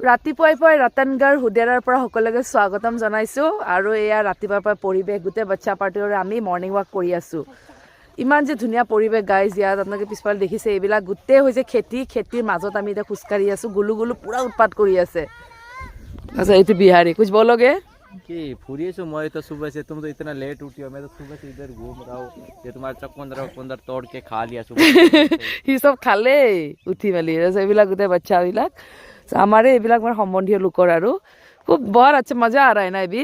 ৰাতিপুৱাই পুৱাই ৰতনগড় হুদেৰাৰ পৰা সকলোকে স্বাগতম জনাইছোঁ আৰু এয়া ৰাতিপুৱাৰ পৰা পৰিৱেশ গোটেই বাচ্চা পাৰ্টিৰে আমি মৰ্ণিং ৱাক কৰি আছোঁ। ইমান যে ধুনীয়া পৰিৱেশ গাইজ ইয়াত আপোনালোকে পিছফালে দেখিছে এইবিলাক গোটেই হৈছে খেতিৰ মাজত আমি এতিয়া খোজকাঢ়ি আছোঁ। গুলু পুৰা উৎপাত কৰি আছে। আচ্ছা এইটো বিহাৰী কুछ बोलोगे कि फुरिए मैं तो सुबह से तुम तो इतना लेट उठी हो मैं तो सुबह से इधर घूम रहा हूँ ये तुम्हारा चक्कर तोड़ के खा लिया सुबह সি চব খালে উঠি মেলি এইবিলাক গোটেই বাচ্চাবিলাক আমাৰে এইবিলাক মানে সম্বন্ধীয় লোকৰ আৰু খুব বৰ আচ্ছা মজা আ ৰहा है ना अभी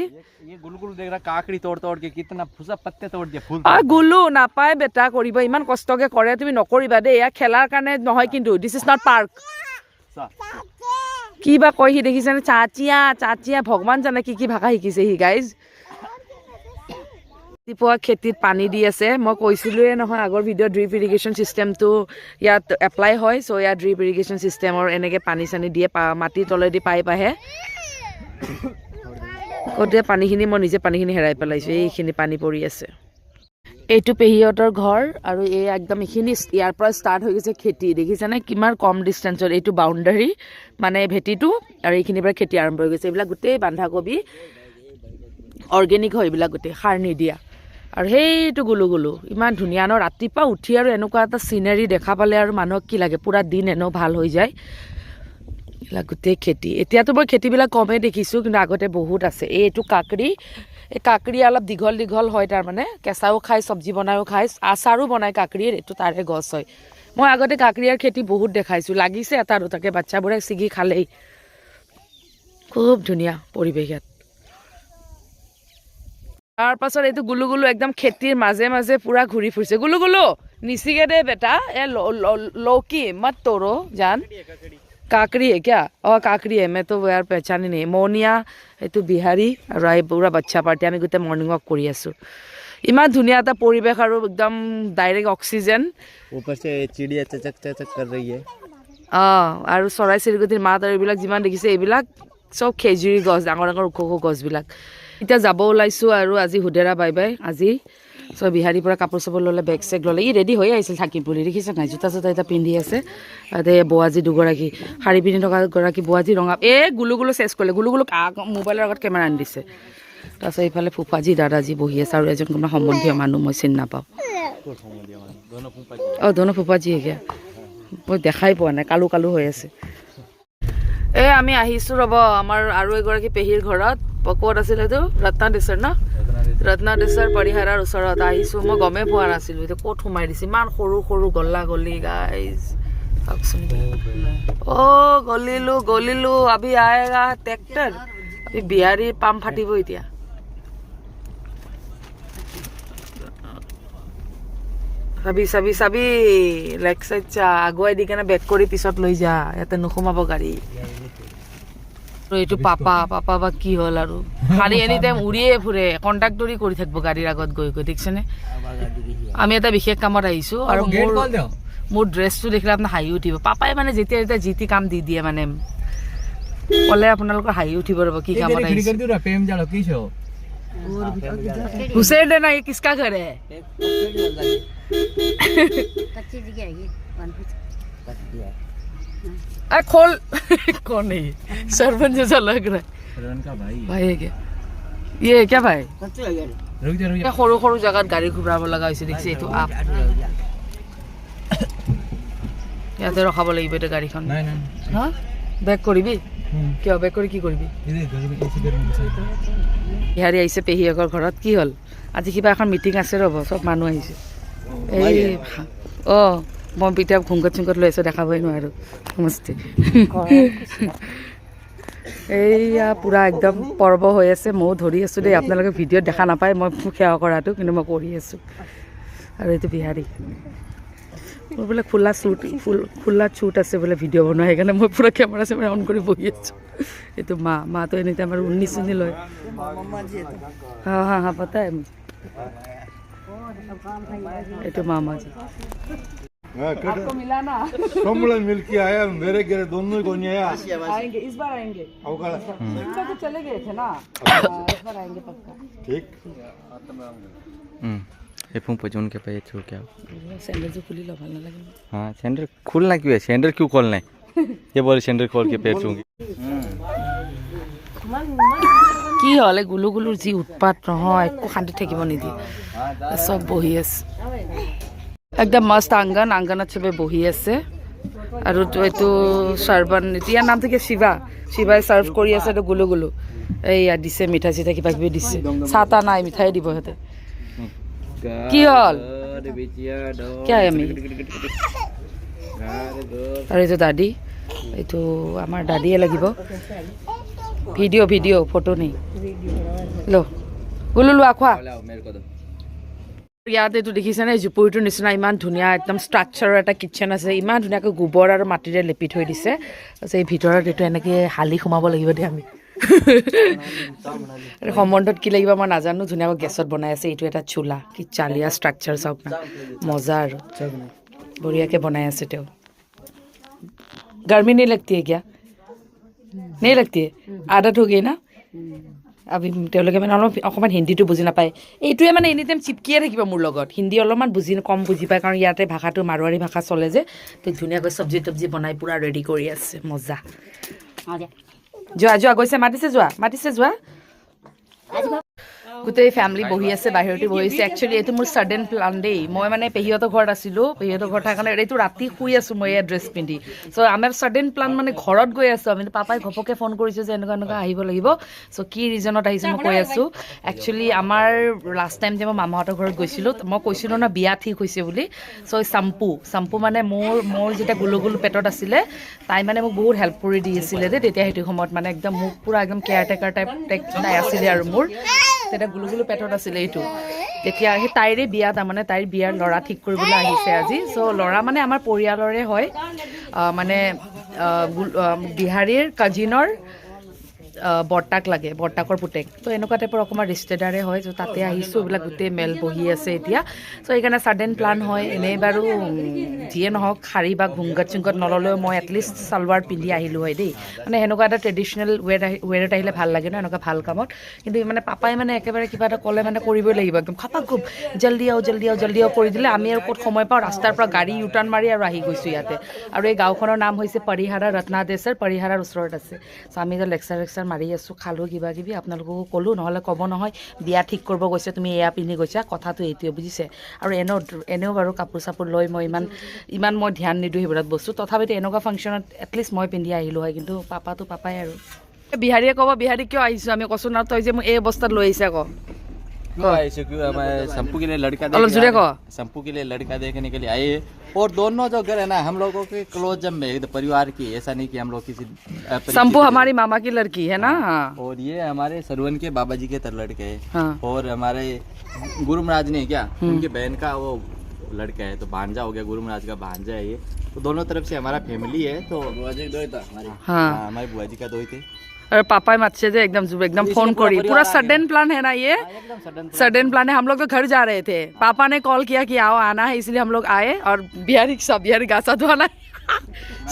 ये गुलगुल देख रहा काकड़ी तोड़ के कितना फुसा पत्ते तोड़ दिया फूल গুলু নাপায় বেটা কৰিব ইমান কষ্টকে কৰে তুমি নকৰিবা দেই এয়া খেলাৰ কাৰণে নহয় কিন্তু দিছ ইজ নট পাৰ্ক কি বা কয় সি দেখিছেনে চাচিয়া ভগৱান জানে কি ভাষা শিকিছে সি গাইজ ৰাতিপুৱা খেতিত পানী দি আছে মই কৈছিলোঁৱে নহয় আগৰ ভিডিঅ' ড্ৰিপ ইৰিগেশ্যন চিষ্টেমটো ইয়াত এপ্লাই হয় চ' ইয়াত ড্ৰিপ ইৰিগেশ্যন চিষ্টেমৰ এনেকৈ পানী চানী দিয়ে মাটিৰ তলেদি পাইপ আহে গোটেই পানীখিনি মই নিজে পানীখিনি হেৰাই পেলাইছোঁ এইখিনি পানী পৰি আছে এইটো পেহীহঁতৰ ঘৰ আৰু এই একদম এইখিনি ইয়াৰ পৰা ষ্টাৰ্ট হৈ গৈছে খেতি দেখিছেনে কিমান কম ডিষ্টেঞ্চত এইটো বাউণ্ডাৰী মানে ভেটিটো আৰু এইখিনিৰ পৰা খেতি আৰম্ভ হৈ গৈছে এইবিলাক গোটেই বন্ধাকবি অৰ্গেনিক হয় এইবিলাক গোটেই সাৰ নিদিয়া আৰু সেইটো গুলু ইমান ধুনীয়া ন ৰাতিপুৱা উঠি আৰু এনেকুৱা এটা চিনেৰী দেখা পালে আৰু মানুহক কি লাগে পুৰা দিন এনেও ভাল হৈ যায় এইবিলাক গোটেই খেতি এতিয়াতো মই খেতিবিলাক কমেই দেখিছোঁ কিন্তু আগতে বহুত আছে এইটো কাকৰি এই কাকৰি অলপ দীঘল হয় তাৰমানে কেঁচাও খায় চব্জি বনায়ো খায় আচাৰো বনায় কাকৰিৰ এইটো তাৰে গছ হয় মই আগতে কাকৰিয়াৰ খেতি বহুত দেখাইছোঁ লাগিছে এটা দুটাকৈ বাচ্চাবোৰে ছিগি খালেই খুব ধুনীয়া পৰিৱেশ ইয়াত তাৰ পাছত এইটো গুলু একদম খেতিৰ মাজে মাজে পুৰা ঘূৰি ফুৰিছে গুলু নিচিগে দে বেটা এ লৌকি মত তোৰো জান काकड़ी है क्या और काकड़ी है मैं तो यार पहचान ही नहीं मोनिया এইটো বিহাৰী আৰু এই পুৰা বাচ্চা পাৰ্টি আমি গোটেই মৰ্ণিং ৱাক কৰি আছোঁ ইমান ধুনীয়া এটা পৰিৱেশ আৰু একদম ডাইৰেক্ট অক্সিজেন ऊपर से चिड़िया चचक कर रही है আৰু চৰাই চিৰিকটিৰ মাত আৰু এইবিলাক যিমান দেখিছে এইবিলাক চব খেজুৰী গছ ডাঙৰ ওখ গছবিলাক এতিয়া যাব ওলাইছোঁ আৰু আজি হুদেৰা বাই আজি চ' বিহাৰীৰ পৰা কাপোৰ চাপোৰ ল'লে বেগ চেগ ল'লে ই ৰেডি হৈ আহিছিল থাকিম বুলি দেখিছে নাই জোতা চোতা এতিয়া পিন্ধি আছে তাতে বুৱাজী দুগৰাকী শাৰী পিন্ধি থকা গৰাকী বুৱাজী ৰঙা গুলু চেচ কৰিলে গুলু মোবাইলৰ আগত কেমেৰা আনি দিছে তাৰপিছত এইফালে ফুফাজী দাদাজী বহি আছে আৰু এজন কোনোবা সম্বন্ধীয় মানুহ মই চিনি নাপাওঁ দোনো ফুফাজী এতিয়া মই দেখাই পোৱা নাই কালু হৈ আছে আমি আহিছোঁ ৰ'ব আমাৰ আৰু এগৰাকী পেহীৰ ঘৰত ক'ত আছিল এইটো ৰত্নাদেশ্বৰ ন ৰত্নাদেশ্বৰ পৰিহাৰৰ ওচৰত আহিছোঁ মই গমেই পোৱা নাছিলোঁ এতিয়া ক'ত সোমাই দিছে ইমান সৰু গলি গাইজ চাওকচোন গলিলো আবি আয়েগা ট্ৰেক্টৰ আবি বিহাৰীৰ পাম ফাটিব এতিয়া চাবি লেগ চাইড চা আগুৱাই দি কেনে বেক কৰি পিছত লৈ যা ইয়াতে নোসোমাব গাড়ী এইটো পাপা বা কি হ'ল আৰু গাড়ী এনি টাইম উৰিয়ে ফুৰে কণ্ট্ৰাক্টৰি কৰি থাকিব গাড়ীৰ আগত গৈ দেখিছেনে আমি এটা বিশেষ কামত আহিছোঁ আৰু মোৰ ড্ৰেছটো দেখিলে আপোনাৰ হাঁহি উঠিব পাপাই মানে যেতিয়া যি টি কাম দি দিয়ে মানে ক'লে আপোনালোকৰ হাঁহি উঠিব ৰ'ব কি কামত আহিছোঁ हुसैन है ना ये किसका घर है खोल कौन नहीं सरपंच जैसा लग रहा है भाई है क्या ये है क्या भाई সৰু জেগাত গাড়ী ঘূৰাব লগা হৈছে দেখিছে এইটো আপ ইয়াতে ৰখাব লাগিব এইটো গাড়ীখন হা বেক কৰিবি কিয় বেক কৰি কি কৰিবি বিহাৰী আহিছে পেহীয়েকৰ ঘৰত কি হ'ল আজি কিবা এখন মিটিং আছে ৰ'ব চব মানুহ আহিছে এই মই এতিয়া ঘুংকত লৈ আছোঁ দেখাবই নোৱাৰোঁ সমষ্টি এইয়া পূৰা একদম পৰ্ব হৈ আছে ময়ো ধৰি আছোঁ দেই আপোনালোকে ভিডিঅ'ত দেখা নাপায় মই সেৱা কৰাটো কিন্তু মই কৰি আছোঁ আৰু এইটো বিহাৰী মোৰ বোলে খোলা শ্বুট আছে বোলে ভিডিঅ' বনোৱা সেইকাৰণে মই পূৰা কেমেৰা চেমেৰা অন কৰি বহি আছোঁ এইটো মাটো এনেকৈ আমাৰ উন্নি লয় হা পতা है मुझे এইটো মামাজি आपको मिला ना सम्मेलन मिल के आया मेरे घर दोनों को नहीं आया आएंगे इस बार आएंगे इनका तो चले गए थे ना इस बार आएंगे पक्का ठीक हेडफोन पहुंचे उनके पे छू क्या सैंडल जो खुली लो ভাল নালাগে हां सैंडल खोलना क्यों है सैंडल क्यों खोलना है ये बोले सैंडल खोल के पैर छूंगी কি হ'লে গুলু গুলুৰ যি উৎপাত নহয় একো শান্তি থাকিব নিদিয়ে চব বহি আছে একদম মস্ত আংগনত চবে বহি আছে আৰু এইটো চাৰ্বান ইয়াৰ নামটো কি শিৱাই চাৰ্ভ কৰি আছে এইটো গুলু গুলু এইয়া দিছে মিঠাই চিঠাই কিবা কিবি দিছে চাহ তাহ নাই মিঠাই দিব সিহঁতে কি হ'ল কি আমি আৰু এইটো দাদী এইটো আমাৰ দাদীয়ে লাগিব ভিডিঅ' ফটো নেই লো গুলু লোৱা খোৱা ইয়াত এইটো দেখিছেনে জুপুৰিটোৰ নিচিনা ইমান ধুনীয়া একদম ষ্ট্ৰাকচাৰৰ এটা কিটচেন আছে ইমান ধুনীয়াকৈ গোবৰ আৰু মাটিৰে লেপি থৈ দিছে তাৰপিছত এই ভিতৰত এইটো এনেকৈ হালি সোমাব লাগিব দেই আমি সম্বন্ধত কি লাগিব মই নাজানো ধুনীয়াকৈ গেছত বনাই আছে এইটো এটা চোলা কি চালিয়া ষ্ট্ৰাকচাৰ চাওক না মজা আৰু বঢ়িয়াকৈ বনাই আছে তেওঁ गर्मी नहीं लगती है क्या नहीं लगती है आदत हो गई ना আমি তেওঁলোকে মানে অলপ অকণমান হিন্দীটো বুজি নাপায় এইটোৱে মানে এনি টাইম চিপকিয়ে থাকিব মোৰ লগত হিন্দী অলপমান কম বুজি পায় কাৰণ ইয়াতে ভাষাটো মাৰোৱাৰী ভাষা চলে যে তো ধুনীয়াকৈ চব্জি তব্জি বনাই পূৰা ৰেডি কৰি আছে মজা যোৱা গৈছে মাতিছে যোৱা গোটেই ফেমিলি বহি আছে বাহিৰতে বহিছে একচুৱেলি এইটো মোৰ ছাডেন প্লান দেই মই মানে পেহীহঁতৰ ঘৰত আছিলোঁ পেহীহঁতৰ ঘৰত থকাৰ কাৰণে এইটো ৰাতি শুই আছোঁ মই এয়া ড্ৰেছ পিন্ধি চ' আমাৰ ছাডেন প্লান মানে ঘৰত গৈ আছোঁ আমি পাপাই ঘপকৈ ফোন কৰিছে যে এনেকুৱা আহিব লাগিব চ' কি ৰিজনত আহিছে মই কৈ আছোঁ একচুৱেলি আমাৰ লাষ্ট টাইম যে মই মামাহঁতৰ ঘৰত গৈছিলোঁ মই কৈছিলোঁ ন বিয়া ঠিক হৈছে বুলি চ' চাম্পু মানে মোৰ যেতিয়া গুলু পেটত আছিলে তাই মানে মোক বহুত হেল্প কৰি দি আছিলে দেই তেতিয়া সেইটো সময়ত মানে একদম মোক পূৰা একদম কেয়াৰটেকাৰ টাইপ তাই আছিলে আৰু মোৰ তেতিয়া গুলু পেটত আছিলে এইটো তেতিয়া সেই তাইৰে বিয়া তাৰমানে তাইৰ বিয়াৰ ল'ৰা ঠিক কৰিবলৈ আহিছে আজি চ' ল'ৰা মানে আমাৰ পৰিয়ালৰে হয় মানে বিহাৰীৰ কাজিনৰ বৰ্তাক লাগে বৰ্তাকৰ পুতেক তো এনেকুৱা টাইপৰ অকণমান ৰিষ্টেদাৰে হয় চ' তাতে আহিছোঁ এইবিলাক গোটেই মেল বহি আছে এতিয়া চ' সেইকাৰণে ছাডেন প্লান হয় এনেই বাৰু যিয়ে নহওক শাৰী বা ঘুংগত চুংগত নল'লেও মই এটলিষ্ট চালৱাৰ পিন্ধি আহিলোঁ হয় দেই মানে সেনেকুৱা এটা ট্ৰেডিশ্যনেল ৱেৰত আহিলে ভাল লাগে ন এনেকুৱা ভাল কামত কিন্তু মানে পাপাই মানে একেবাৰে কিবা এটা ক'লে মানে কৰিবই লাগিব একদম খাপাক খুব জল্দি আও কৰি দিলে আমি আৰু ক'ত সময় পাওঁ ৰাস্তাৰ পৰা গাড়ী ইউটাৰ্ণ মাৰি আৰু আহি গৈছোঁ ইয়াতে আৰু এই গাঁওখনৰ নাম হৈছে পৰিহাৰা ৰত্নাদেশৰ পৰিহাৰাৰ ওচৰত আছে চ' আমি যে লেকচাৰ মাৰি আছোঁ খালোঁ কিবা কিবি আপোনালোককো ক'লোঁ নহ'লে ক'ব নহয় বিয়া ঠিক কৰিব গৈছে তুমি এয়া পিন্ধি গৈছা কথাটো এইটোৱে বুজিছে আৰু এনেও বাৰু কাপোৰ চাপোৰ লৈ মই ইমান মই ধ্যান নিদিওঁ সেইবিলাক বস্তু তথাপিতো এনেকুৱা ফাংচনত এটলিষ্ট মই পিন্ধি আহিলোঁ হয় কিন্তু পাপাটো পাপাই আৰু বিহাৰীয়ে ক'ব বিহাৰী কিয় আহিছোঁ আমি কৈছোঁ না তই যে মোক এই অৱস্থাত লৈ আহিছে আকৌ क्यों हमारे शंपू के लिए लड़का देखने के लिए आए और दोनों जो घर है ना हम लोगों के क्लोज में परिवार की ऐसा नहीं कि हम लोग किसी शंपू हमारी मामा की लड़की है ना हाँ। और ये हमारे सरवन के बाबा जी के लड़के है हाँ। और हमारे गुरु महाराज ने क्या उनके बहन का वो लड़का है तो भांजा हो गया गुरु महाराज का भांजा है ये तो दोनों तरफ से हमारा फैमिली है तो बुआ जी दो था हमारे बुआ जी का दो थे और पापा माचे जे एकदम फोन करी पूरा सडन प्लान है ना ये सडन प्लान है हम लोग तो घर जा रहे थे पापा ने कॉल किया कि आओ आना है इसलिए हम लोग आए और बिहारी गासा धोना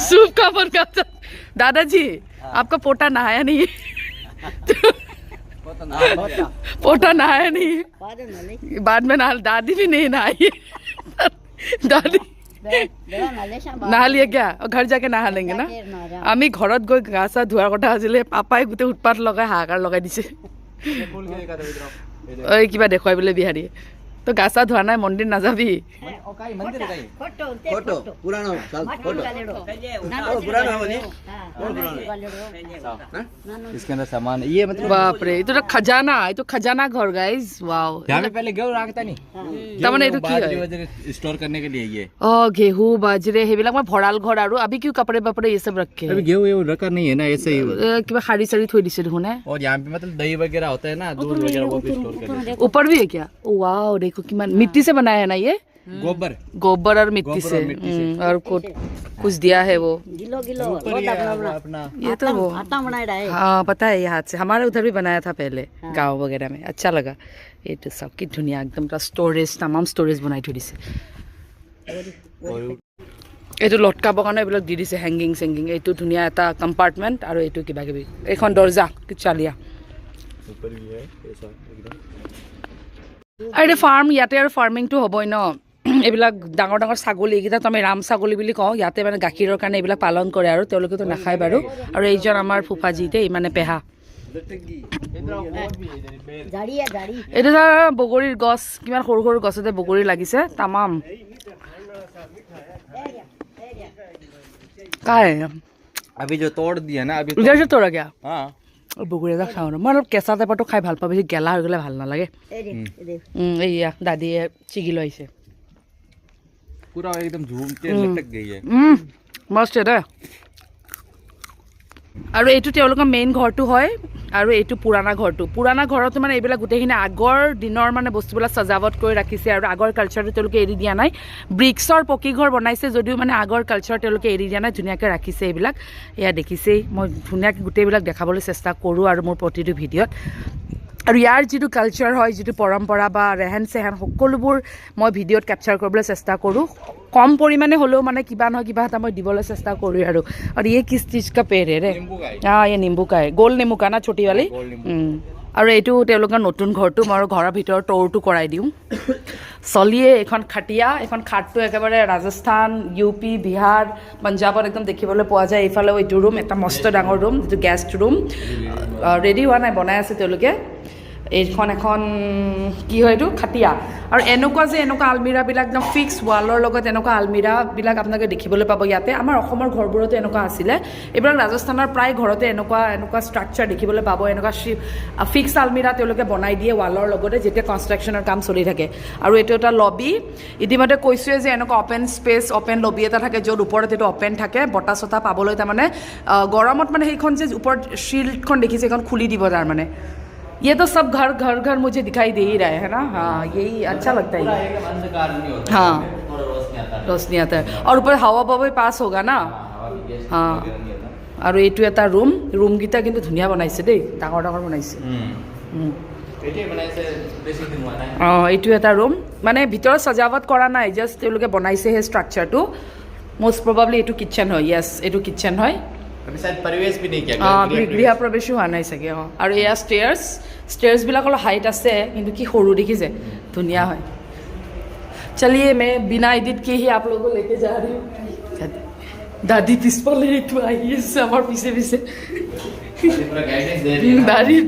सूप का बन का दादाजी आपका पोटा नहाया नहीं पोटा नहाया नहीं बाद में दादी भी नहीं नहाई दादी नहा लिया क्या घर जाके नहा लेंगे ना আমি ঘৰত গৈ গা চা ধোৱাৰ কথা আছিলে পাপাই গোটেই উৎপাত লগাই হাহাকাৰ লগাই দিছে ঐ কিবা দেখুৱাই বোলে বিহাৰীয়ে তো গা চা ধোৱা নাই মন্দিৰ নাযাবি इसके अंदर सामान ये मतलब बाप रे এইটো खजाना घर गाइस वाओ यहाँ पे पहले गेहूं रखता नहीं তাৰমানে এইটো কি হয় स्टोर करने के लिए ये गेहूं बाजरे সেইবিলাক মই ভঁৰাল ঘৰ আৰু अभी क्यों कपड़े बपड़े ये सब रखे अभी गेहूं रखा नहीं है ना ऐसे ही किबा खाड़ी सड़ी थोड़ी दिसे देखो ना और यहाँ पे मतलब दही वगैरह होता है ना दूध वगैरह वो भी स्टोर कर लेते ऊपर भी है क्या वाओ देखो कि मिट्टी से बनाया है ना ये गोबर और मिट्टी से और कुछ दिया है वो अपना ये तो वो हाँ पता है ये हाथ से हमारे उधर भी बनाया था पहले गाँव वगैरह में अच्छा लगा ये तो सब की दुनिया एकदम स्टोरेज तमाम स्टोरेज बनाई थोड़ी से এইটো লটকাবৰ কাৰণে এইবিলাক দি দিছে হেংগিং চেংগিং এইটো ধুনীয়া এটা কম্পাৰ্টমেণ্ট আৰু এইটো কিবা কিবি এইখন দৰ্জা চালিয়া আৰু ফাৰ্ম ইয়াতে আৰু ফাৰ্মিংটো হ'বই ন এইবিলাক ডাঙৰ ডাঙৰ ছাগলী এইকেইটাতো আমি ৰাম ছাগলী বুলি কওঁ ইয়াতে মানে গাখীৰৰ কাৰণে এইবিলাক পালন কৰে আৰু তেওঁলোকেতো নাখায় বাৰু আৰু এইজন আমাৰ ফুফাজী দেই মানে পেহা এইটো ধৰ বগৰীৰ গছ কিমান সৰু সৰু গছতে বগৰী লাগিছে তামাম काय अभी जो तोड़ दिया ना अभी इधर से तोड़ा गया हाँ বগৰী এটা খাওঁ মই অলপ কেঁচা টাইপৰটো খাই ভাল পাওঁ বেছি গেলা হৈ গ'লে ভাল নালাগে এইয়া দাদীয়ে ছিগি লৈ আহিছে पूरा एकदम झूम के लटक गई है মস্ত দে আৰু এইটো তেওঁলোকৰ মেইন ঘৰটো হয় আৰু এইটো পুৰাণা ঘৰতো মানে এইবিলাক গোটেইখিনি আগৰ দিনৰ মানে বস্তুবিলাক সজাৱট কৰি ৰাখিছে আৰু আগৰ কালচাৰটো তেওঁলোকে এৰি দিয়া নাই ব্ৰিক্সৰ পকী ঘৰ বনাইছে যদিও মানে আগৰ কালচাৰ তেওঁলোকে এৰি দিয়া নাই ধুনীয়াকৈ ৰাখিছে এইবিলাক এয়া দেখিছেই মই ধুনীয়াকৈ গোটেইবিলাক দেখাবলৈ চেষ্টা কৰোঁ আৰু মোৰ প্ৰতিটো ভিডিঅ'ত আৰু ইয়াৰ যিটো কালচাৰ হয় যিটো পৰম্পৰা বা ৰেহেন চেহেন সকলোবোৰ মই ভিডিঅ'ত কেপচাৰ কৰিবলৈ চেষ্টা কৰোঁ কম পৰিমাণে হ'লেও মানে কিবা নহয় কিবা এটা মই দিবলৈ চেষ্টা কৰোঁ আৰু ये किस चीज का पेड़ है रे हाँ ये नींबू का है गोल नींबू का ना छोटी वाली আৰু এইটো তেওঁলোকৰ নতুন ঘৰটো মই ঘৰৰ ভিতৰত টৰটো কৰাই দিওঁ চলিয়ে এখন খাটিয়া এখন খাটটো একেবাৰে ৰাজস্থান UP বিহাৰ পঞ্জাৱত একদম দেখিবলৈ পোৱা যায় এইফালেও এইটো ৰুম এটা মস্ত ডাঙৰ ৰুম যিটো গেষ্ট ৰুম ৰেডি হোৱা নাই বনাই আছে তেওঁলোকে এইখন এখন কি হয় এইটো খাটিয়া আৰু এনেকুৱা আলমিৰাবিলাক একদম ফিক্স ৱালৰ লগত এনেকুৱা আলমিৰাবিলাক আপোনালোকে দেখিবলৈ পাব ইয়াতে আমাৰ অসমৰ ঘৰবোৰতো এনেকুৱা আছিলে এইবিলাক ৰাজস্থানৰ প্ৰায় ঘৰতে এনেকুৱা ষ্ট্ৰাকচাৰ দেখিবলৈ পাব এনেকুৱা ফিক্স আলমিৰা তেওঁলোকে বনাই দিয়ে ৱালৰ লগতে যেতিয়া কনষ্ট্ৰাকশ্যনৰ কাম চলি থাকে আৰু এইটো এটা লবি ইতিমধ্যে কৈছোঁৱে যে এনেকুৱা অপেন লবি এটা থাকে য'ত ওপৰত এইটো অপেন থাকে বতাহ চতাহ পাবলৈ তাৰমানে গৰমত মানে সেইখন যে ওপৰত শ্বিল্ডখন দেখিছে সেইখন খুলি দিব তাৰমানে ये तो सब घर मुझे दिखाई दे ही रहा है ना हाँ यही अच्छा लगता है हाँ रोशनी आता है और ऊपर हावा बावा पास होगा ना हाँ আৰু এইটো এটা ৰুমকেইটা কিন্তু ধুনীয়া বনাইছে দেই ডাঙৰ বনাইছে অঁ এইটো এটা ৰুম মানে ভিতৰত সজাৱট কৰা নাই জাষ্ট তেওঁলোকে বনাইছে সেই ষ্ট্ৰাকচাৰটো মোষ্ট প্ৰবাবলি এইটো কিটচেন হয় য়েছ এইটো কিটচেন হয় अभी शायद प्रवेश भी नहीं किया গৃহ প্ৰৱেশো হোৱা নাই চাগে অঁ আৰু এয়া ষ্টেয়াৰ্ছবিলাক অলপ হাইট আছে কিন্তু কি সৰু দেখিছে ধুনীয়া হয় চলিয়ে मैं बिना एडिट किए ही आप लोगों को लेके जा रही हूँ दादी पिछले এইটো আহি আছে আমাৰ পিছে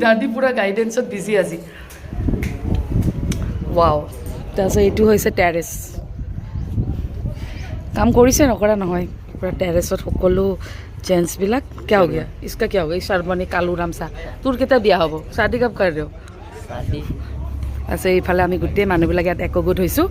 দাদি পুৰা গাইডেন্সত বিজি আজি ৱাও তাৰপিছত এইটো হৈছে টেৰেছ কাম কৰিছে নকৰা নহয় পুৰা টেৰেছত সকলো जेंट्सবিলাক क्या हो गया इसका क्या हो गया शर्मनी कालू राम सा তোৰ কেতিয়া বিয়া হ'ব शादी कब कर रहे हो আছে এইফালে আমি গোটেই মানুহবিলাক ইয়াত একগোট হৈছোঁ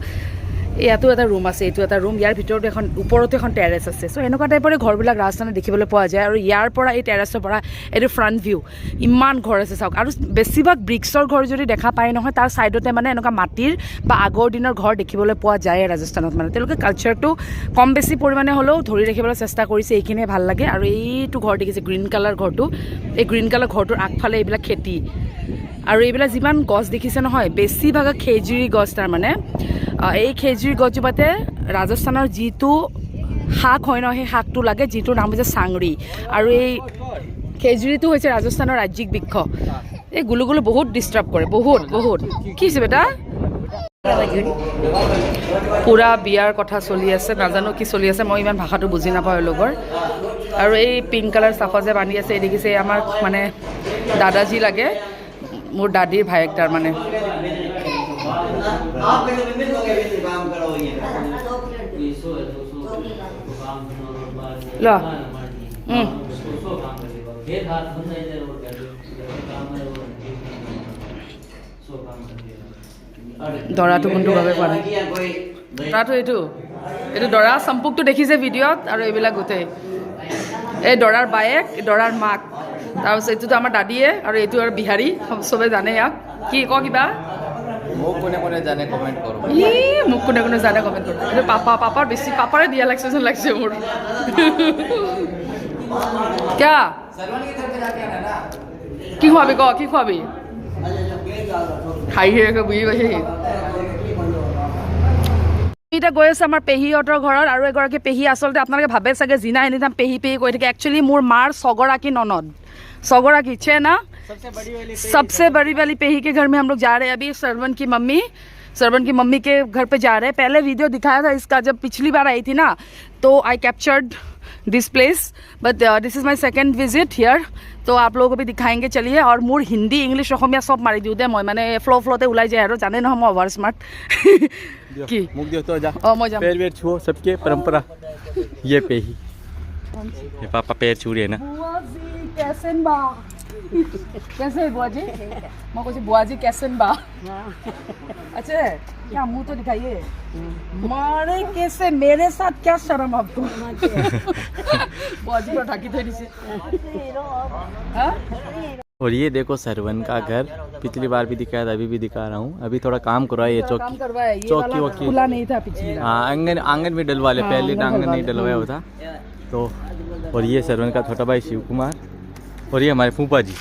ইয়াতো এটা ৰুম আছে এইটো এটা ৰুম ইয়াৰ ভিতৰত এখন ওপৰতো এখন টেৰেছ আছে চ' এনেকুৱা টাইপৰে ঘৰবিলাক ৰাজস্থানত দেখিবলৈ পোৱা যায় আৰু ইয়াৰ পৰা এই টেৰেছৰ পৰা এইটো ফ্ৰণ্ট ভিউ ইমান ঘৰ আছে চাওক আৰু বেছিভাগ ব্ৰিক্সৰ ঘৰ যদি দেখা পায় নহয় তাৰ ছাইডতে মানে এনেকুৱা মাটিৰ বা আগৰ দিনৰ ঘৰ দেখিবলৈ পোৱা যায় ৰাজস্থানত মানে তেওঁলোকে কালচাৰটো কম বেছি পৰিমাণে হ'লেও ধৰি ৰাখিবলৈ চেষ্টা কৰিছে এইখিনিয়ে ভাল লাগে আৰু এইটো ঘৰ দেখিছে গ্ৰীণ কালাৰ ঘৰটো এই গ্ৰীণ কালাৰ ঘৰটোৰ আগফালে এইবিলাক খেতি আৰু এইবিলাক যিমান গছ দেখিছে নহয় বেছিভাগ খেজুৰী গছ তাৰমানে এই খেজুৰী গছজোপাতে ৰাজস্থানৰ যিটো শাক হয় ন সেই শাকটো লাগে যিটোৰ নাম হৈছে চাংৰি আৰু এই খেজুৰীটো হৈছে ৰাজস্থানৰ ৰাজ্যিক বৃক্ষ এই গুলু বহুত ডিষ্টাৰ্ব কৰে বহুত কি হৈছে বেটা পুৰা বিয়াৰ কথা চলি আছে নাজানো কি চলি আছে মই ইমান ভাষাটো বুজি নাপাওঁ লগৰ আৰু এই পিংক কালাৰ চাফা যে বান্ধি আছে এই দেখিছে আমাৰ মানে দাদাজী লাগে মোৰ দাদীৰ ভায়েক তাৰ মানে দৰাটো কোনটো ভাবে পোৱা নাই দৰাটো এইটো দৰা সম্পৰ্কটো দেখিছে ভিডিঅ'ত আৰু এইবিলাক গোটেই এই দৰাৰ বায়েক দৰাৰ মাক তাৰপিছত এইটোতো আমাৰ দাদীয়ে আৰু এইটো আৰু বিহাৰী চবে জানে ইয়াক কি ক কিবা মোক কোনে জানে কমেণ্ট কৰোঁ মোক কোনে জানে কমেণ্ট কৰোঁ এইটো পাপাৰ বেছি পাপাৰে দিয়া লাগছে যেন লাগছে মোৰ কিয়া কি খোৱাবি ক কি খোৱাবি খাই বুজি পাইছে এতিয়া গৈ আছে আমাৰ পেহীহঁতৰ ঘৰত আৰু এগৰাকী পেহী আচলতে আপোনালোকে ভাবে চাগে জিনা এনিটাইম পেহী কৈ থাকে একচুৱেলি মোৰ মাৰ ছগৰাকী ননদ ছগৰাকী छे ना सबसे बड़ी वाली पेही के घर में हम लोग जा रहे हैं अभी सरवन की मम्मी सरवन की मम्मी के घर पे जा रहे हैं। पहले वीडियो दिखाया था इसका जब पिछली बार आई थी ना, तो आई captured this place, but this is my second visit here. तो आप लोगों को भी दिखाएंगे, चलिए। और मोर हिंदी इंग्लिश অসমীয়া सब मारि दिওঁ दे, मैं माने फ्लोते ओলাই যায় और जाने ना मैं ओवर स्मार्ट की मुख दियो तो जा मैं जाम पैर छुओ, सबके परंपरा ये पे ही ये पापा पैर छू रहे हैं ना। कैसे है बुआ जी? मैं कुछ बुआ जी कैसे बा? अच्छा क्या मुंह तो दिखाइए। मारे कैसे, मेरे साथ क्या शर्म आपको? बुआ जी को ढाकी थोड़ी सी। हाँ? और ये देखो सरवन का घर, पिछली बार भी दिखाया था, अभी भी दिखा रहा हूँ। अभी थोड़ा काम करवाया, ये काम चौकी करवाया, ये चौकी वाला वकी खुला नहीं था पिछली बार। हाँ, आंगन भी डलवा ले, पहले आंगन नहीं डलवाया हुआ था तो। और ये सरवन का छोटा भाई शिव कुमार, और ये हमारे फूफा जी,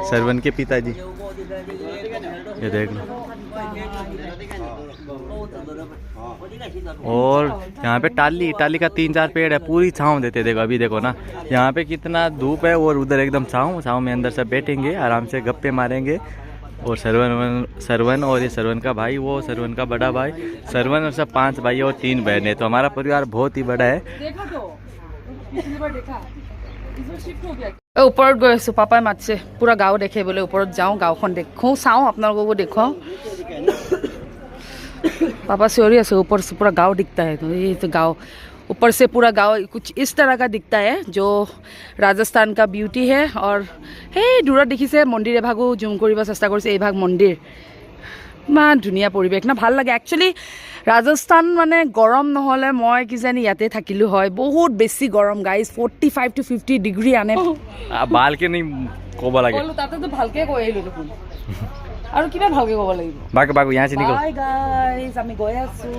सरवन के पिताजी, ये देख लो। और यहाँ पे टाली का 3-4 पेड़ है, पूरी छाँव देते। देखो अभी देखो ना, यहाँ पे कितना धूप है, और उधर एकदम छाँव में अंदर सब बैठेंगे, आराम से गप्पे मारेंगे। और सरवन और ये सरवन का भाई, वो सरवन का बड़ा भाई, सरवन और सब 5 भाई और 3 बहनें। तो हमारा परिवार बहुत ही बड़ा है। देखा तो पिछली बार देखा, इसमें शिफ्ट हो गया। ওপৰত গৈ আছোঁ, পাপাই মাতিছে পুৰা গাঁও দেখে বোলে, ওপৰত যাওঁ, গাঁওখন দেখোঁ, চাওঁ, আপোনালোককো দেখুৱাওঁ। पापा सियोरी আছে, ऊपर से पूरा गांव दिखता है। तो ये तो गांव, ऊपर से पूरा गांव कुछ इस तरह का दिखता है, जो राजस्थान का ब्यूटी है। और हे दूर देखिसे मंदिर एभागो जूम কৰিব চেষ্টা কৰিছে, এইভাগ মন্দিৰ, ইমান ধুনীয়া পৰিৱেশ না, ভাল লাগে। একচুৱেলি ৰাজস্থান মানে গৰম নহ'লে মই কিজানি ইয়াতে থাকিলোঁ হয়। বহুত বেছি গৰম গাইজ, 45 to 50 ডিগ্ৰী আনে। ভালকে নি ক'ব লাগে, তাতেতো ভালকে কৈ আহিলোঁ দেখোন, আৰু কিমান ভালকে ক'ব লাগিব। বাগো यहाँ से निकल। বাই গাইজ, আমি গৈ আছোঁ।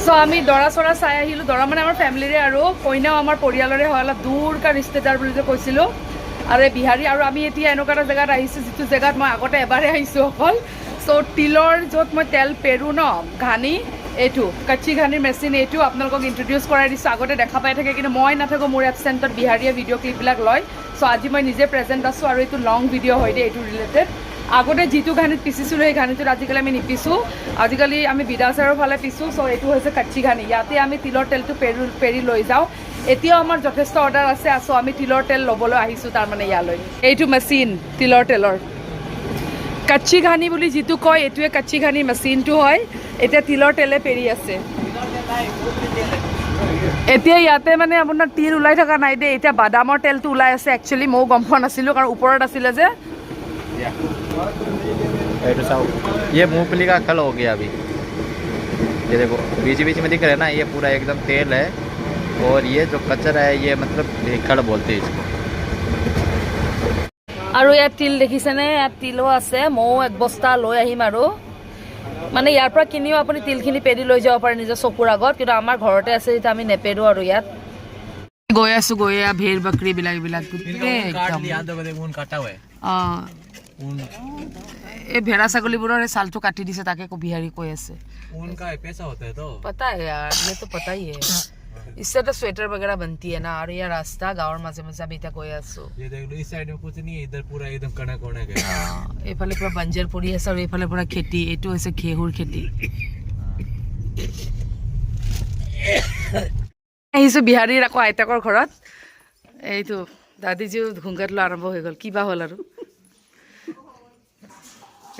চ' আমি দৰা চৰা চাই আহিলোঁ। দৰা মানে আমাৰ ফেমিলিৰে, আৰু কইনাও আমাৰ পৰিয়ালৰে হয়, অলপ দূৰ কা ৰিষ্টেদাৰ বুলি যে কৈছিলোঁ, আৰু এই বিহাৰী। আৰু আমি এতিয়া এনেকুৱা এটা জেগাত আহিছোঁ, যিটো জেগাত মই আগতে এবাৰেই আহিছোঁ অকল। চ' তিলৰ য'ত মই তেল পেৰোঁ ন, ঘানি, এইটো কাচ্চি ঘানিৰ মেচিন, এইটো আপোনালোকক ইণ্ট্ৰডিউচ কৰাই দিছোঁ। আগতে দেখা পাই থাকে, কিন্তু মই নাথাকোঁ, মোৰ এবচেণ্টত বিহাৰীয়ে ভিডিঅ' ক্লিপবিলাক লয়। চ' আজি মই নিজে প্ৰেজেণ্ট আছোঁ, আৰু এইটো লং ভিডিঅ' হয় দেই, এইটো ৰিলেটেড। আগতে যিটো ঘানিত পিচিছিলোঁ, সেই ঘানিটোত আজিকালি আমি নিপিছোঁ, আজিকালি আমি বিদাচাৰৰ ফালে পিছোঁ। চ' এইটো হৈছে কাচ্চি ঘানি, ইয়াতে আমি তিলৰ তেলটো পেৰি লৈ যাওঁ। এতিয়াও আমাৰ যথেষ্ট অৰ্ডাৰ আছে, চ' আমি তিলৰ তেল ল'বলৈ আহিছোঁ তাৰমানে ইয়ালৈ। এইটো মেচিন তিলৰ তেলৰ, কাচ্চি ঘানি বুলি যিটো কয়, এইটোৱে কাচ্চি ঘানি মেচিনটো হয়। এতিয়া তিলৰ তেলে পেৰি আছে। এতিয়া ইয়াতে মানে আপোনাৰ তিল ওলাই থকা নাই দেই, এতিয়া বাদামৰ তেলটো ওলাই আছে। একচুৱেলি ময়ো গম পোৱা নাছিলোঁ, কাৰণ ওপৰত আছিলে যে। ये मूंगफली का खल हो गया अभी, ये देखो बीच बीच में दिख रहा है ना, ये पूरा एकदम तेल है। और ये जो कचरा है, ये मतलब खड़ बोलते हैं इसको। আৰু ইয়াত তিল দেখিছেনে, ইয়াত তিলো আছে। ময়ো এক বস্তা লৈ আহিম, আৰু মানে ইয়াৰ পৰা কিনিও আপুনি তিলখিনি পেৰি লৈ যাব পাৰে নিজৰ চকুৰ আগত, কিন্তু আমাৰ ঘৰতে আছে যেতিয়া আমি নেপেৰোঁ। আৰু ইয়াত গৈ আছোঁ, ভেৰ বকৰি বিলাক অঁ, এই ভেড়া ছাগলীবোৰৰ এই ছালটো কাটি দিছে, তাকে বিহাৰী কৈ আছে। पता है यार, ये तो पता ही है। इससे तो स्वेटर वगैरह बनती है ना। और ये रास्ता गाँव মাজে মাজে আমি এতিয়া গৈ আছোঁ। ये देख लो, इस साइड में कुछ नहीं है, इधर पूरा एकदम कणक होने का। এইফালে পুৰা বাঞ্জাৰ পৰি আছে, আৰু এইফালে পুৰা খেতি। এইটো হৈছে ঘেঁহুৰ খেতি। আহিছোঁ বিহাৰীৰ আকৌ আইতাকৰ ঘৰত। এইটো দাদীজিও ঘুংগাত লোৱা আৰম্ভ হৈ গ'ল, কিবা হ'ল। আৰু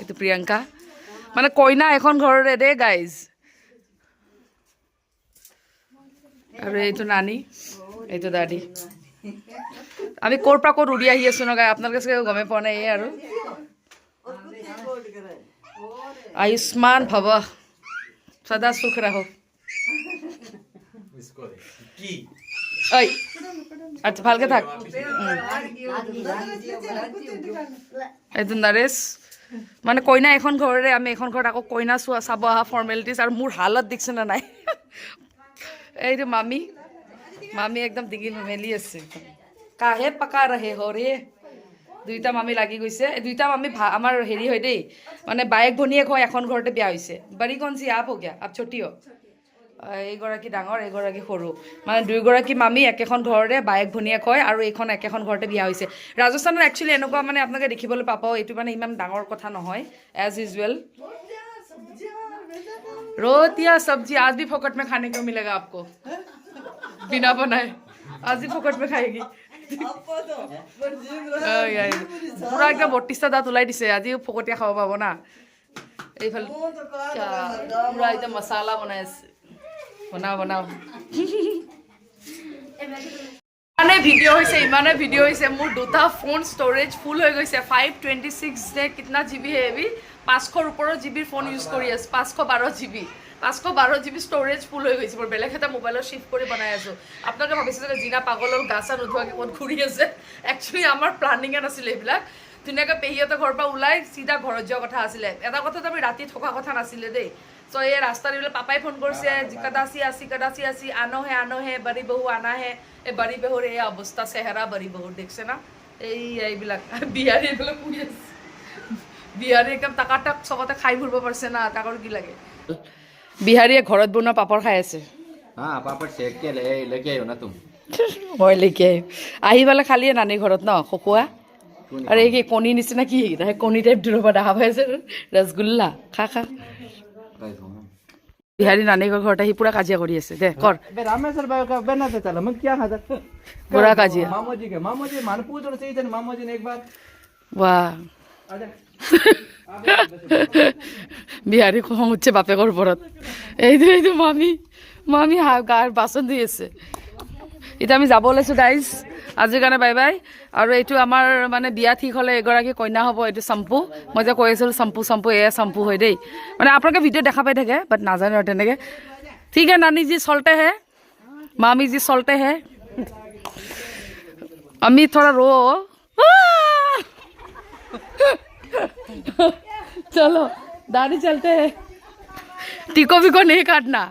এইটো প্ৰিয়ংকা, মানে কইনা এখন ঘৰৰে দেই গাইজ। আৰু এইটো নানি, এইটো দাদী। আমি ক'ৰ পৰা ক'ত উৰি আহি আছোঁ ন গাই, আপোনালোকে চাগে গমেই পোৱা নাই। এই আৰু আয়ুষ্মান ভৱ, সদা সুখ ৰাখো। ঐ আচ্ছা, ভালকে থাক। এইটো নৰেশ, মানে কইনা এখন ঘৰৰে, আমি এখন ঘৰত আকৌ কইনা চাব অহা ফৰ্মেলিটিজ। আৰু মোৰ হালত দেখিছে নে নাই। এইটো মামী, মামী একদম ডিঙি মেলি আছে। কাহে পাকা ৰহে হ ৰে, দুইটা মামী লাগি গৈছে। দুইটা মামী আমাৰ হেৰি হয় দেই, মানে বায়েক ভনীয়েক হয়, এখন ঘৰতে বিয়া হৈছে। বড়ি কনচি আপ হৈ গয়া, আপ ছটি হ। এইগৰাকী ডাঙৰ, এইগৰাকী সৰু, মানে দুয়োগৰাকী মামী একেখন ঘৰতে বায়েক ভনীয়েক হয়, আৰু এইখন একেখন ঘৰতে বিয়া হৈছে। ৰাজস্থানত একচুৱেলি এনেকুৱা মানে আপোনালোকে দেখিবলৈ পাব। এইটো মানে ইমান ডাঙৰ কথা নহয়, এজ ইউজুৱেল। रोटियां सब्जी आज भी फोकट में खाने को मिलेगा आपको बिना बनाए आज भी फोकट में खाएगी পুৰা একদম 32টা দাঁত ওলাই দিছে আজিও ফকটীয়া খাব পাব না এইফালে পুৰা একদম মছলা বনাই আছে বনাও বনাও ইমানে ভিডিঅ' হৈছে মোৰ দুটা ফোন ষ্ট'ৰেজ ফুল হৈ গৈছে 526 যে কিतना জিবি হে এবি 500ৰ ওপৰৰ জিবিৰ ফোন ইউজ কৰি আছে 512 জিবি 512 জিবি ষ্ট'ৰেজ ফুল হৈ গৈছে মোৰ বেলেগ এটা মোবাইলত শ্বিফ্ট কৰি বনাই আছোঁ আপোনালোকে ভাবিছে যে জিনা পাগলৰ গা চা নোধোৱাকৈ ক'ত ঘূৰি আছে একচুৱেলি আমাৰ প্লানিঙে নাছিলে এইবিলাক ধুনীয়াকৈ পেহীহঁতৰ ঘৰৰ পৰা ওলাই চিধা ঘৰত যোৱা কথা আছিলে এটা কথাত আমি ৰাতি থকা কথা নাছিলে দেই চ' এই ৰাস্তাত এইবিলাক পাপাই ফোন কৰিছে কদাচি আছি আনো হে বড়ি বহু আনা হে এই বড়ি বহুৰ এই অৱস্থা চেহেৰা বড়ি বহুৰ দেখছে না এইবিলাক বিহাৰী এইবিলাক শুই আছে বিহাৰী একদম টাকাটাক চবতে খাই ফুৰিব পাৰিছে না তাকৰ কি লাগে বিহাৰীয়ে ঘৰত বনোৱা পাপৰ খাই আছে हाँ पापड़ सेक के लेके आयो ना तुम মই লেকে আহি পেলাই খালিয়ে নানি ঘৰত ন খকুৱা আৰু এই কি কণী নিচিনা কি তাই কণী টাইপ দূৰৰ পৰা দেখা পাই আছে ৰসগোল্লা খা বিহাৰী নানি ঘৰত আহি পুৰা কাজিয়া কৰি আছে দে কৰ रामेश्वर भाई का बनाते चला मैं क्या खाता পুৰা কাজিয়া मामू जी मान पूछ रहे चाहिए मामू जी ने एक बार वाह বিহাৰী খং উঠছে বাপেকৰ ওপৰত এইটো মামী গাৰ বাচন ধুই আছে এতিয়া আমি যাব ওলাইছোঁ গাইজ আজিৰ কাৰণে বাই বাই আৰু এইটো আমাৰ মানে বিয়া ঠিক হ'লে এগৰাকী কইনা হ'ব এইটো চাম্পু মই যে কৈ আছিলোঁ চাম্পু এয়া চাম্পু হয় দেই মানে আপোনালোকে ভিডিঅ' দেখা পাই থাকে বাট নাজানে আৰু তেনেকৈ ঠিক আছে নানী যি চলতে হে মামী যি চলতে হে আমি থোড়া रो चलो दाढ़ी चलते हैं टिको बिको नहीं काटना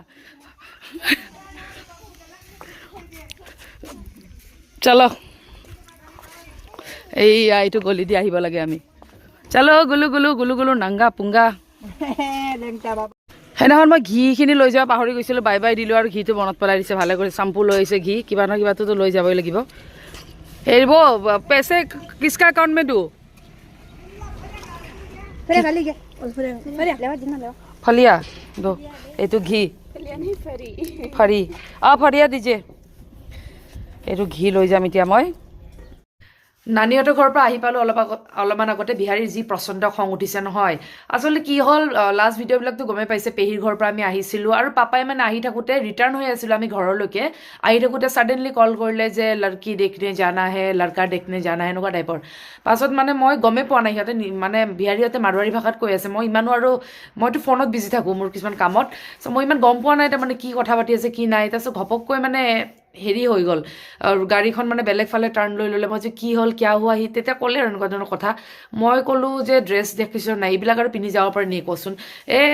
चलो এইটো গলি দি আহিব লাগে আমি চলো গুলু নাংগা পুংগা সেইদিনাখন মই ঘিখিনি লৈ যাব পাহৰি গৈছিলোঁ বাই বাই দিলোঁ আৰু ঘিটো মনত পেলাই দিছে ভালে কৰি চাম্পু লৈ আহিছে ঘি কিবা নহয় কিবাটোতো লৈ যাবই লাগিব এৰিব পেছে কিসকা একাউণ্ট মে দু फलिया दो ये घी फरी फरिया दीजिए ये घी লৈ যাম এতিয়া মই নানিহঁতৰ ঘৰৰ পৰা আহি পালোঁ অলপমান আগতে বিহাৰীৰ যি প্ৰচণ্ড খং উঠিছে নহয় আচলতে কি হ'ল লাষ্ট ভিডিঅ'বিলাকতো গমেই পাইছে পেহীৰ ঘৰৰ পৰা আমি আহিছিলোঁ আৰু পাপাই মানে আহি থাকোঁতে ৰিটাৰ্ণ হৈ আছিলোঁ আমি ঘৰলৈকে আহি থাকোঁতে ছাডেনলি কল কৰিলে যে লড়কি দেখনে জানা হে লড়কা দেখনে জানা হে এনেকুৱা টাইপৰ পাছত মানে মই গমেই পোৱা নাই সিহঁতে মানে বিহাৰীহঁতে মাৰোৱাৰী ভাষাত কৈ আছে মই ইমানো আৰু মইতো ফোনত বিজি থাকোঁ মোৰ কিছুমান কামত চ' মই ইমান গম পোৱা নাই তাৰমানে কি কথা পাতি আছে কি নাই তাৰপিছত ঘপককৈ মানে হেৰি হৈ গ'ল আৰু গাড়ীখন মানে বেলেগ ফালে টাৰ্ণ লৈ ল'লে মই যে কি হ'ল কিয় হোৱা সি তেতিয়া ক'লে আৰু এনেকুৱা ধৰণৰ কথা মই ক'লোঁ যে ড্ৰেছ দেখিছোঁ নাই এইবিলাক আৰু পিন্ধি যাব পাৰি নি কচোন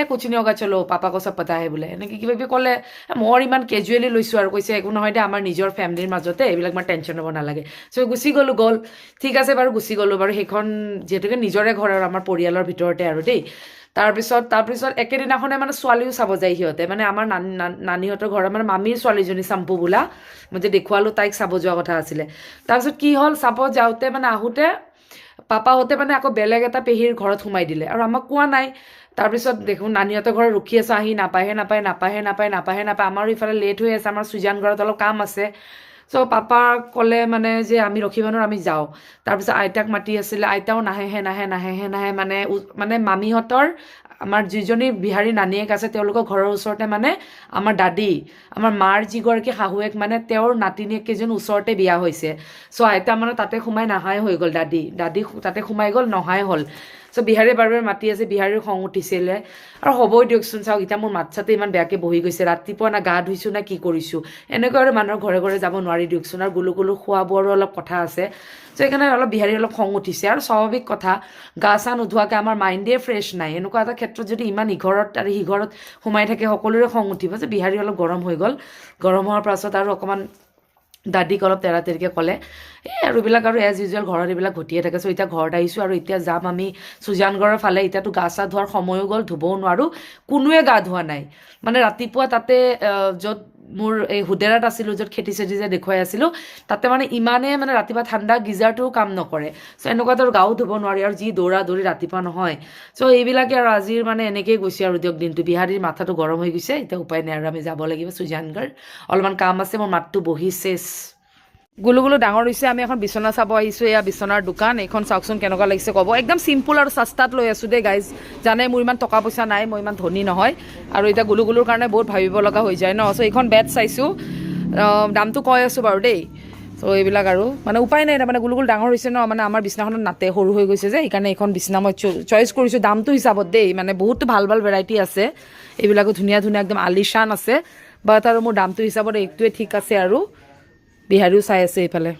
কুচি নিয়গা চলো পাপা কচব পতা আহে বোলে এনেকৈ কিবা কিবি ক'লে মই ইমান কেজুৱেলি লৈছোঁ আৰু কৈছে একো নহয় দে আমাৰ নিজৰ ফেমিলিৰ মাজতে এইবিলাক মই টেনশ্যন ল'ব নালাগে চ' গুচি গ'ল ঠিক আছে বাৰু গুচি গ'লোঁ বাৰু সেইখন যিহেতুকে নিজৰে ঘৰ আৰু আমাৰ পৰিয়ালৰ ভিতৰতে আৰু দেই তাৰপিছত একেদিনাখনে মানে ছোৱালীও চাব যায় সিহঁতে মানে আমাৰ নানিহঁতৰ ঘৰৰ মানে মামীৰ ছোৱালীজনী চাম্পু বোলা মই যে দেখুৱালোঁ তাইক চাব যোৱা কথা আছিলে তাৰপিছত কি হ'ল চাব যাওঁতে মানে আহোঁতে পাপাহঁতে মানে আকৌ বেলেগ এটা পেহীৰ ঘৰত সোমাই দিলে আৰু আমাক কোৱা নাই তাৰপিছত দেখোন নানিহঁতৰ ঘৰত ৰখি আছোঁ আহি নাপায় আমাৰো ইফালে লেট হৈ আছে আমাৰ সুজান ঘৰত অলপ কাম আছে চ' পাপা ক'লে মানে যে আমি ৰখিব নোৱাৰোঁ আমি যাওঁ তাৰপিছত আইতাক মাতি আছিলে আইতাও নাহে মানে মামীহঁতৰ আমাৰ যিজনী বিহাৰী নানীয়েক আছে তেওঁলোকৰ ঘৰৰ ওচৰতে মানে আমাৰ দাদী আমাৰ মাৰ যিগৰাকী শাহুৱেক মানে তেওঁৰ নাতিনীয়েক কেইজন ওচৰতে বিয়া হৈছে চ' আইতা মানে তাতে সোমাই নাহাই হৈ গ'ল দাদী তাতে সোমাই গ'ল নহাই হ'ল চ' বিহাৰীয়ে বাৰে মাতি আছে বিহাৰীৰ খং উঠিছিলে আৰু হ'বই দিয়কচোন চাওক এতিয়া মোৰ মাত চাতে ইমান বেয়াকৈ বহি গৈছে ৰাতিপুৱা না গা ধুইছোঁ না কি কৰিছোঁ এনেকৈ আৰু মানুহৰ ঘৰে ঘৰে যাব নোৱাৰি দিয়কচোন আৰু গুলো খোৱা বোৱাৰো অলপ কথা আছে চ' সেইকাৰণে অলপ বিহাৰীৰ অলপ খং উঠিছে আৰু স্বাভাৱিক কথা গা চা নোধোৱাকৈ আমাৰ মাইণ্ডে ফ্ৰেছ নাই এনেকুৱা এটা ক্ষেত্ৰত যদি ইমান ইঘৰত আৰু সিঘৰত সোমাই থাকে সকলোৰে খং উঠিব যে বিহাৰী অলপ গৰম হৈ গ'ল গৰম হোৱাৰ পাছত আৰু অকণমান দাদীক অলপ তেৰা তেৰিকৈ ক'লে এই আৰু এইবিলাক আৰু এজ ইউজুৱেল ঘৰত এইবিলাক ঘটিয়ে থাকে। চ' এতিয়া ঘৰত আহিছোঁ আৰু এতিয়া যাম আমি সুজানগড়ৰ ফালে। এতিয়াতো গা চা ধোৱাৰ সময়ো গ'ল, ধুবও নোৱাৰোঁ, কোনোৱে গা ধোৱা নাই। মানে ৰাতিপুৱা তাতে য'ত মোৰ এই হুদেৰাত আছিলোঁ, য'ত খেতি চেতি যে দেখুৱাই আছিলোঁ, তাতে মানে ইমানে মানে ৰাতিপুৱা ঠাণ্ডা, গিজাৰটোও কাম নকৰে। চ' এনেকুৱাত আৰু গাও ধুব নোৱাৰি আৰু যি দৌৰা দৌৰি ৰাতিপুৱা নহয়। চ' এইবিলাকে আৰু আজিৰ মানে এনেকেই গৈছে আৰু দিয়ক দিনটো। বিহাৰীৰ মাথাটো গৰম হৈ গৈছে, এতিয়া উপায় নাই আৰু আমি যাব লাগিব সুজানগড়। অলপমান কাম আছে, মোৰ মাতটো বহি চেছ। গুলু গুলু ডাঙৰ হৈছে, আমি এখন বিচনা চাব আহিছোঁ। এয়া বিচনাৰ দোকান, এইখন চাওকচোন কেনেকুৱা লাগিছে ক'ব। একদম চিম্পুল আৰু সস্তাত লৈ আছোঁ দেই গাইজ। জানে মোৰ ইমান টকা পইচা নাই, মই ইমান ধনী নহয়। আৰু এতিয়া গুলু গুলুৰ কাৰণে বহুত ভাবিব লগা হৈ যায় ন। চ' এইখন বেড চাইছোঁ, দামটো কৈ আছোঁ বাৰু দেই। চ' এইবিলাক আৰু মানে উপায় নাই, তাৰমানে গুলু গুলু ডাঙৰ হৈছে ন, মানে আমাৰ বিচনাখনত নাতে, সৰু হৈ গৈছে যে, সেইকাৰণে এইখন বিচনা মই চইচ কৰিছোঁ দামটো হিচাপত দেই। মানে বহুতো ভাল ভাল ভেৰাইটি আছে, এইবিলাকো ধুনীয়া ধুনীয়া একদম আলিচান আছে। বাট আৰু মোৰ দামটো হিচাপত এইটোৱে ঠিক আছে। আৰু বিহাৰীও চাই আছে এইফালে।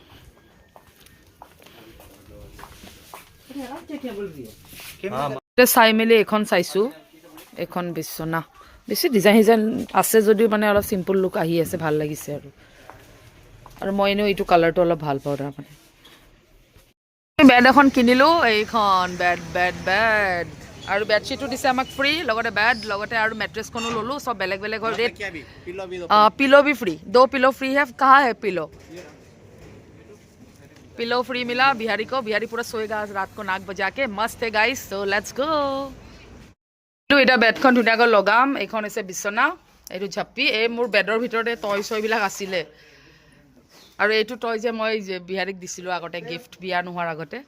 চাই মেলি এইখন চাইছোঁ, এইখন বিচনা বেছি ডিজাইন সিজাইন আছে যদিও মানে অলপ চিম্পুল লুক আহি আছে, ভাল লাগিছে আৰু মই এনেও এইটো কালাৰটো অলপ ভাল পাওঁ তাৰমানে। বেড এখন কিনিলোঁ, এইখন বেড বেড বেড আৰু বেডশ্বীটো দিছে আমাক ফ্ৰী, লগতে বেড, লগতে আৰু মেট্ৰেছখনো ল'লোঁ। চব বেলেগ বেলেগ হয় ৰেট। पिलो भी फ्री, 2 पिलो फ्री है। कहाँ है पिलो? पिलो फ्री मिला बिहारी को। बिहारी पूरा सोएगा आज रात को नाक बजा के, मस्त है गाइस। So let's go. এটা বেডখন ধুনীয়াকৈ লগাম। এইখন হৈছে বিচনা, এইটো ঝাপ্পি। এই মোৰ বেডৰ ভিতৰতে টয় চয়বিলাক আছিলে। আৰু এইটো টয় যে মই বিহাৰীক দিছিলোঁ আগতে, গিফ্ট বিয়া নোহোৱাৰ আগতে।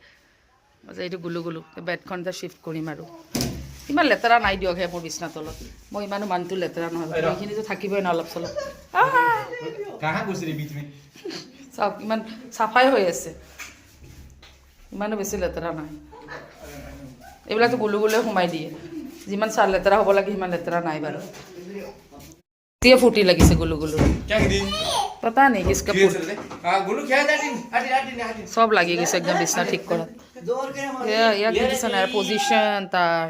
এইটো গুলু গুলু। বেডখন যে শ্বিফ্ট কৰিম আৰু। ইমান লেতেৰা নাই দিয়কহে মোৰ বিচনা তলত, মই ইমানো মানুহটো লেতেৰা নহয়, এইখিনিতো থাকিবই ন অলপ চলপ। চাওক ইমান চাফাই হৈ আছে, ইমানো বেছি লেতেৰা নাই। এইবিলাকতো গুলু গুলুৱে সোমাই দিয়ে, যিমান লেতেৰা হ'ব লাগে সিমান লেতেৰা নাই বাৰু। এতিয়া ফূৰ্তি লাগিছে গুলু গুলু, পতা নেই কিসকা চব লাগি গৈছে একদম বিচনা ঠিক কৰাত। ইয়াক দেখিছে নাই পজিশ্যন তাৰ।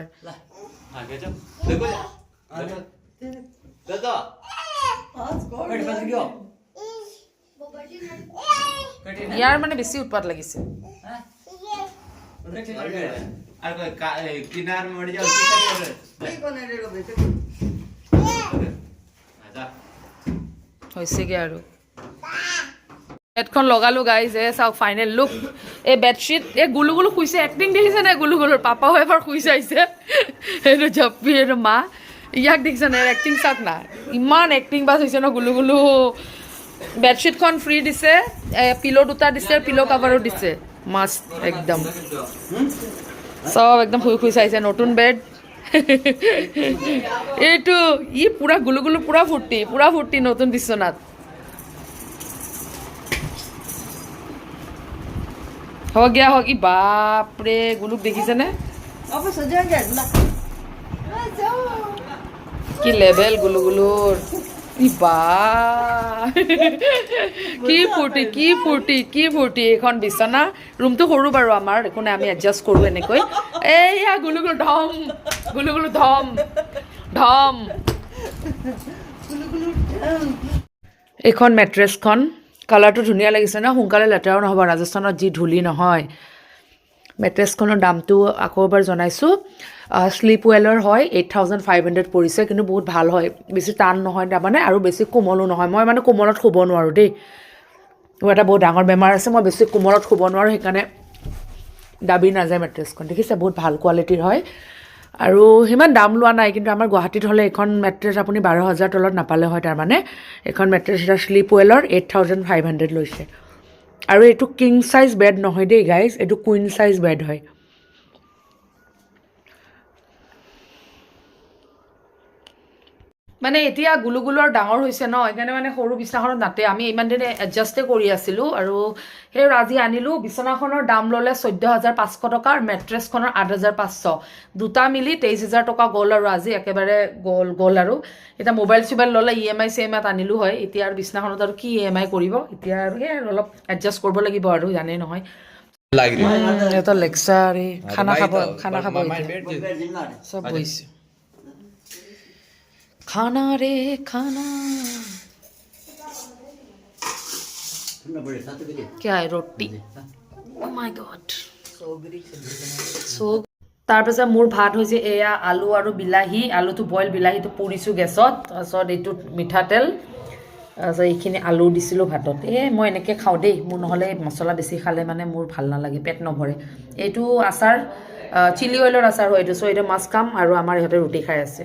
ইয়াৰ মানে বেছি উৎপাত লাগিছে। হৈছেগে আৰু বেডখন লগালো গাইজ। এ চাওক ফাইনেল লুক। এই বেডশ্বীট, এই গুলু গুলু শুইছে, এক্টিং দেখিছে নাই গুলু গুলুৰ? পাপাও এবাৰ শুই চাইছে, এইটো ঝাপ্পি, এইটো মা। ইয়াক দেখিছে নাই এক্টিং? চাওক না, ইমান এক্টিং বাজ হৈছে ন গুলু গুলু। বেডশ্বীটখন ফ্ৰী দিছে, পিলো দুটা দিছে, পিলো কাভাৰো দিছে, মাষ্ট একদম। চব একদম শুই শুই চাইছে, নতুন বেড। এইটো ই পুৰা গুলু গুলু, পুৰা ফূৰ্তি নতুন বিচনাত। हो गया होगी। बाप रे गुलुक দেখিছেনে কি লেভেল গুলু গুলুৰ। কি ফূৰ্তি এইখন বিচনা। ৰুমটো সৰু বাৰু আমাৰ, একো নাই, আমি এডজাষ্ট কৰোঁ এনেকৈ। এইয়া গুলু গুলু ধম, গুলু গুলু ধম ধম। এইখন মেট্ৰেছখন কালাৰটো ধুনীয়া লাগিছে ন, সোনকালে লেতেৰাও নহ'ব, ৰাজস্থানত যি ধূলি নহয়। মেট্ৰেছখনৰ দামটো আকৌ এবাৰ জনাইছোঁ। স্লিপ ৱেলৰ হয়, 8500 পৰিছে, কিন্তু বহুত ভাল হয়, বেছি টান নহয় তাৰমানে, আৰু বেছি কোমলো নহয়। মই মানে কোমলত শুব নোৱাৰোঁ দেই, মোৰ এটা বহুত ডাঙৰ বেমাৰ আছে, মই বেছি কোমলত শুব নোৱাৰোঁ, সেইকাৰণে দাবী নাযায় মেট্ৰেছখন। দেখিছে বহুত ভাল কোৱালিটিৰ হয়, আৰু সিমান দাম লোৱা নাই। কিন্তু আমাৰ গুৱাহাটীত হ'লে এখন মেট্ৰেছ আপুনি 12,000 তলত নাপালে হয়। তাৰমানে এখন মেট্ৰেছ এটা স্লিপ ৱেলৰ 8500 লৈছে। আৰু এইটো কিং চাইজ বেড নহয় দেই গাইজ, এইটো কুইন চাইজ বেড হয়। মানে এতিয়া গুলু গুলৰ ডাঙৰ হৈছে ন, সেইকাৰণে মানে সৰু বিচনাখনত নাতে। আমি ইমান দিনে এডজাষ্টে কৰি আছিলোঁ, আৰু সেই আজি আনিলোঁ। বিচনাখনৰ দাম ল'লে 14,500 টকা, আৰু মেট্ৰেছখনৰ 8,500, দুটা মিলি 23,000 টকা গ'ল। আৰু আজি একেবাৰে গ'ল আৰু এতিয়া মোবাইল চোবাইল ল'লে EMI চিএমআইত আনিলোঁ হয়। এতিয়া আৰু বিচনাখনত আৰু কি EMI কৰিব, এতিয়া আৰু সেই আৰু অলপ এডজাষ্ট কৰিব লাগিব আৰু, জানেই নহয়। এটা লেকচাৰ, খানা খাব চব বহিছে। খানা ৰে খানা, क्या है रोटी oh my god so তাৰপিছত মোৰ ভাত হৈছে এয়া আলু আৰু বিলাহী আলুটো বইল বিলাহীটো পুৰিছোঁ গেছত তাৰপিছত এইটো মিঠাতেল তাৰপিছত এইখিনি আলু দিছিলোঁ ভাতত মই এনেকৈ খাওঁ দেই মোৰ নহ'লে মছলা বেছি খালে মানে মোৰ ভাল নালাগে পেট নভৰে এইটো আচাৰ চিলি অইলৰ আচাৰ হয় এইটো চ' এইটো মাছ খাম আৰু আমাৰ ইহঁতে ৰুটি খাই আছে